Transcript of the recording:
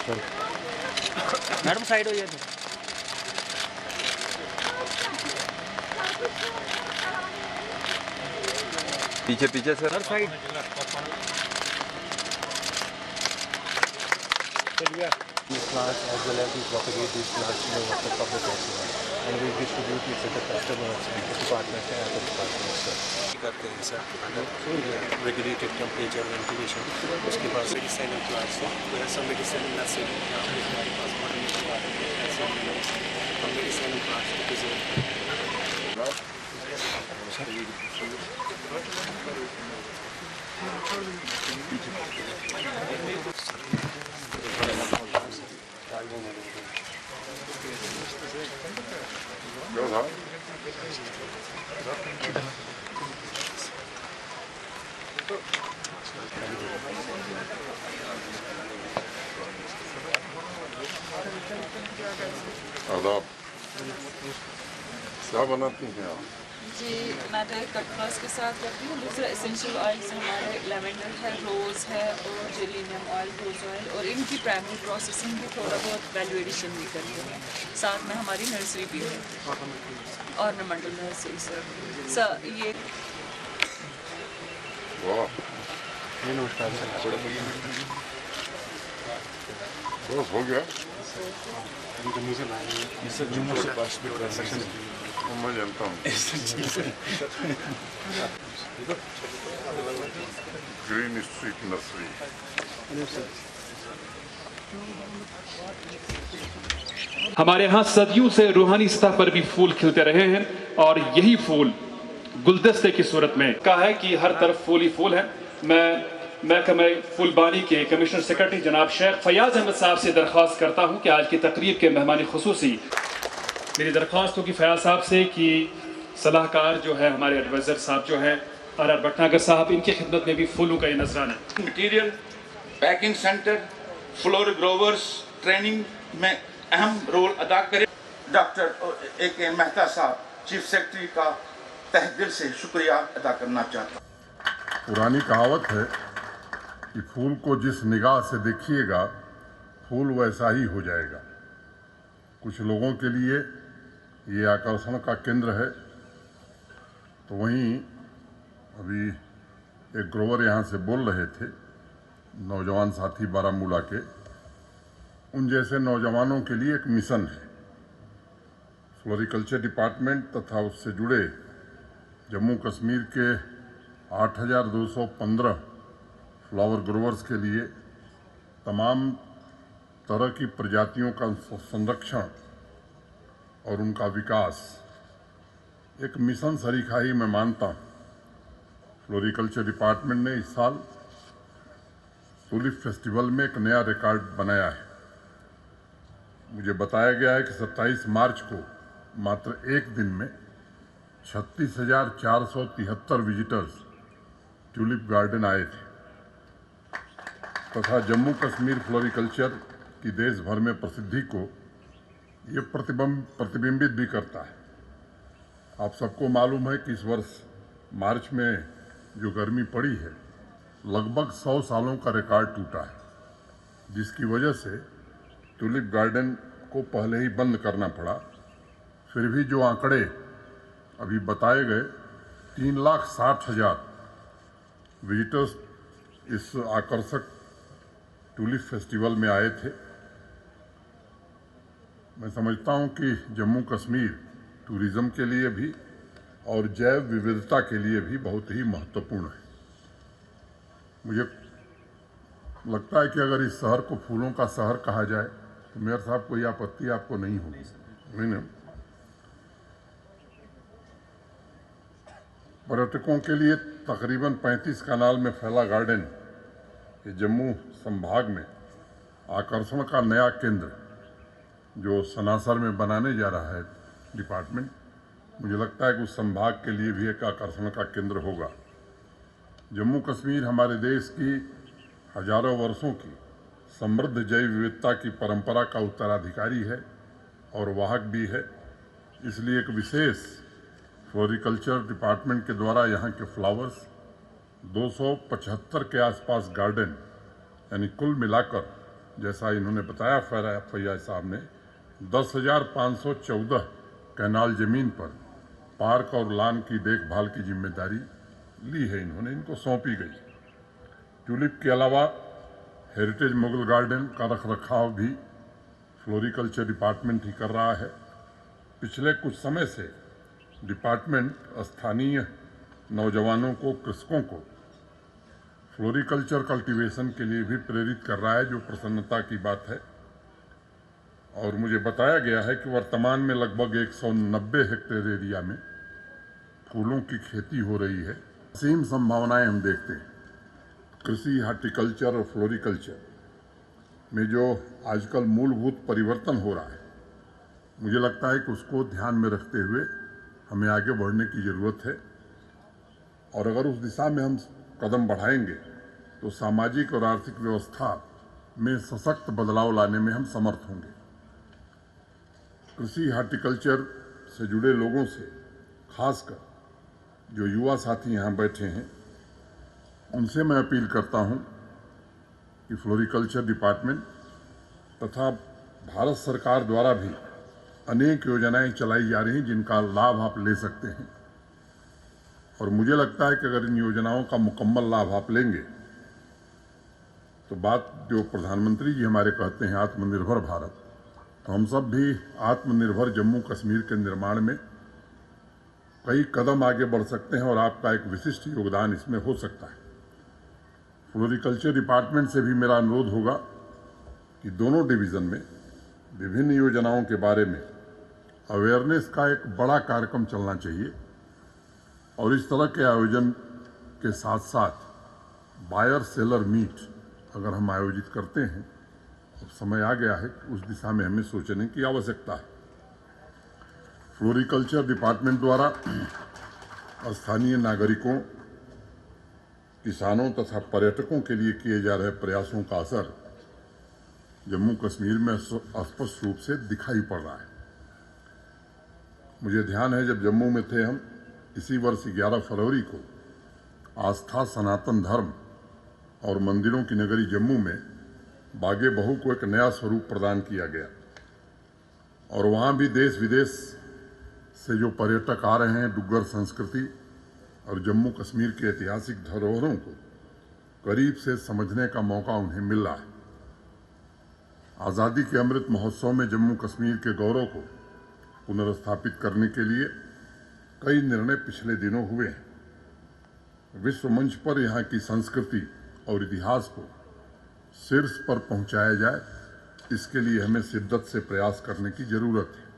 Madam side हो जाए पीछे पीछे sir side These plants as well as we propagate these plants to the public as well, and we distribute it to the customers and the departments and other departments. करते हैं sir regulated temperature ventilation. उसके बाद medicinal plants हैं. There are some medicinal nursery. हमारे पास medicinal plants to preserve. आदाब, क्या बनाती हैं आप? जी मैं तो एक कटवर्स के साथ करती हूँ। दूसरा एसेंशियल ऑयल्स हमारे लेवेंडर है, रोज़ है और जेलिनियम ऑयल, रोज़ ऑयल, और इनकी प्राइमरी प्रोसेसिंग भी थोड़ा बहुत वैल्यू एडिशन भी करते हैं। साथ में हमारी नर्सरी भी है, ऑर्नामेंटल नर्सरी सर ये वाह, बस हो गया। जम्मू से पास भी मैं जानता हूँ ग्रीन स्ट्रीट नर्सरी। हमारे यहाँ सदियों से रूहानी सतह पर भी फूल खिलते रहे हैं और यही फूल गुलदस्ते की सूरत में का है कि हर तरफ फूल ही फूल है। मैं महकमे फूलबानी के कमिश्नर सेक्रेटरी जनाब शेख फयाज अहमद साहब से दरख्वास्त करता हूँ कि आज की तकरीब के मेहमान खुसूसी मेरी दरख्वास्त होगी फयाज साहब से कि सलाहकार जो है हमारे एडवाइज़र साहब जो है आर भटनागर साहब, इनकी खिदमत में भी फूलों का ये नजराना है। Material packing centre floor growers training में अहम रोल अदा करें। Doctor A K. मेहता साहब चीफ सेक्रेटरी का तहे दिल से शुक्रिया अदा करना चाहता हूँ। पुरानी कहावत है कि फूल को जिस निगाह से देखिएगा फूल वैसा ही हो जाएगा। कुछ लोगों के लिए ये आकर्षण का केंद्र है, तो वहीं अभी एक ग्रोवर यहाँ से बोल रहे थे, नौजवान साथी बारामूला के, उन जैसे नौजवानों के लिए एक मिशन है। फ्लोरिकल्चर डिपार्टमेंट तथा उससे जुड़े जम्मू कश्मीर के 8,215 फ्लावर ग्रोवर्स के लिए तमाम तरह की प्रजातियों का संरक्षण और उनका विकास एक मिशन सरीखा ही मैं मानता हूँ। फ्लोरिकल्चर डिपार्टमेंट ने इस साल टूलिप फेस्टिवल में एक नया रिकॉर्ड बनाया है। मुझे बताया गया है कि 27 मार्च को मात्र एक दिन में 36,473 विजिटर्स ट्यूलिप गार्डन आए थे तथा जम्मू कश्मीर फ्लोरिकल्चर की देश भर में प्रसिद्धि को ये प्रतिबिंबित भी करता है। आप सबको मालूम है कि इस वर्ष मार्च में जो गर्मी पड़ी है लगभग 100 सालों का रिकॉर्ड टूटा है, जिसकी वजह से ट्यूलिप गार्डन को पहले ही बंद करना पड़ा। फिर भी जो आंकड़े अभी बताए गए 3,60,000 विजिटर्स इस आकर्षक ट्यूलिप फेस्टिवल में आए थे। मैं समझता हूं कि जम्मू कश्मीर टूरिज्म के लिए भी और जैव विविधता के लिए भी बहुत ही महत्वपूर्ण है। मुझे लगता है कि अगर इस शहर को फूलों का शहर कहा जाए तो मेयर साहब कोई आपत्ति आपको नहीं होगी, नहीं ना? पर्यटकों के लिए तकरीबन 35 कनाल में फैला गार्डन ये जम्मू संभाग में आकर्षण का नया केंद्र जो सनासर में बनाने जा रहा है डिपार्टमेंट, मुझे लगता है कि उस संभाग के लिए भी एक आकर्षण का केंद्र होगा। जम्मू कश्मीर हमारे देश की हजारों वर्षों की समृद्ध जैव विविधता की परंपरा का उत्तराधिकारी है और वाहक भी है। इसलिए एक विशेष फ्लोरिकल्चर डिपार्टमेंट के द्वारा यहाँ के फ्लावर्स 275 के आसपास गार्डन यानी कुल मिलाकर जैसा इन्होंने बताया फैयाज साहब ने, 10,514 कैनाल जमीन पर पार्क और लॉन की देखभाल की जिम्मेदारी ली है, इन्होंने इनको सौंपी गई। ट्यूलिप के अलावा हेरिटेज मुगल गार्डन का रखरखाव भी फ्लोरिकल्चर डिपार्टमेंट ही कर रहा है। पिछले कुछ समय से डिपार्टमेंट स्थानीय नौजवानों को, कृषकों को फ्लोरिकल्चर कल्टीवेशन के लिए भी प्रेरित कर रहा है, जो प्रसन्नता की बात है। और मुझे बताया गया है कि वर्तमान में लगभग 190 हेक्टेयर एरिया में फूलों की खेती हो रही है। असीम संभावनाएं हम देखते हैं। कृषि, हार्टिकल्चर और फ्लोरिकल्चर में जो आजकल मूलभूत परिवर्तन हो रहा है, मुझे लगता है कि उसको ध्यान में रखते हुए हमें आगे बढ़ने की ज़रूरत है। और अगर उस दिशा में हम कदम बढ़ाएंगे तो सामाजिक और आर्थिक व्यवस्था में सशक्त बदलाव लाने में हम समर्थ होंगे। कृषि, हार्टिकल्चर से जुड़े लोगों से, खासकर जो युवा साथी यहाँ बैठे हैं, उनसे मैं अपील करता हूँ कि फ्लोरिकल्चर डिपार्टमेंट तथा भारत सरकार द्वारा भी अनेक योजनाएं चलाई जा रही हैं जिनका लाभ आप ले सकते हैं। और मुझे लगता है कि अगर इन योजनाओं का मुकम्मल लाभ आप लेंगे तो बात जो प्रधानमंत्री जी हमारे कहते हैं आत्मनिर्भर भारत, तो हम सब भी आत्मनिर्भर जम्मू कश्मीर के निर्माण में कई कदम आगे बढ़ सकते हैं और आपका एक विशिष्ट योगदान इसमें हो सकता है। फ्लोरिकल्चर डिपार्टमेंट से भी मेरा अनुरोध होगा कि दोनों डिवीज़न में विभिन्न योजनाओं के बारे में अवेयरनेस का एक बड़ा कार्यक्रम चलना चाहिए। और इस तरह के आयोजन के साथ साथ बायर सेलर मीट अगर हम आयोजित करते हैं, अब समय आ गया है कि उस दिशा में हमें सोचने की आवश्यकता है। फ्लोरिकल्चर डिपार्टमेंट द्वारा स्थानीय नागरिकों, किसानों तथा पर्यटकों के लिए किए जा रहे प्रयासों का असर जम्मू कश्मीर में स्पष्ट रूप से दिखाई पड़ रहा है। मुझे ध्यान है जब जम्मू में थे हम, इसी वर्ष 11 फरवरी को आस्था, सनातन धर्म और मंदिरों की नगरी जम्मू में बागे बहू को एक नया स्वरूप प्रदान किया गया। और वहाँ भी देश विदेश से जो पर्यटक आ रहे हैं, डुग्गर संस्कृति और जम्मू कश्मीर के ऐतिहासिक धरोहरों को करीब से समझने का मौका उन्हें मिल रहा है। आज़ादी के अमृत महोत्सव में जम्मू कश्मीर के गौरव को पुनर्स्थापित करने के लिए कई निर्णय पिछले दिनों हुए हैं। विश्व मंच पर यहाँ की संस्कृति और इतिहास को शीर्ष पर पहुँचाया जाए, इसके लिए हमें शिद्दत से प्रयास करने की जरूरत है।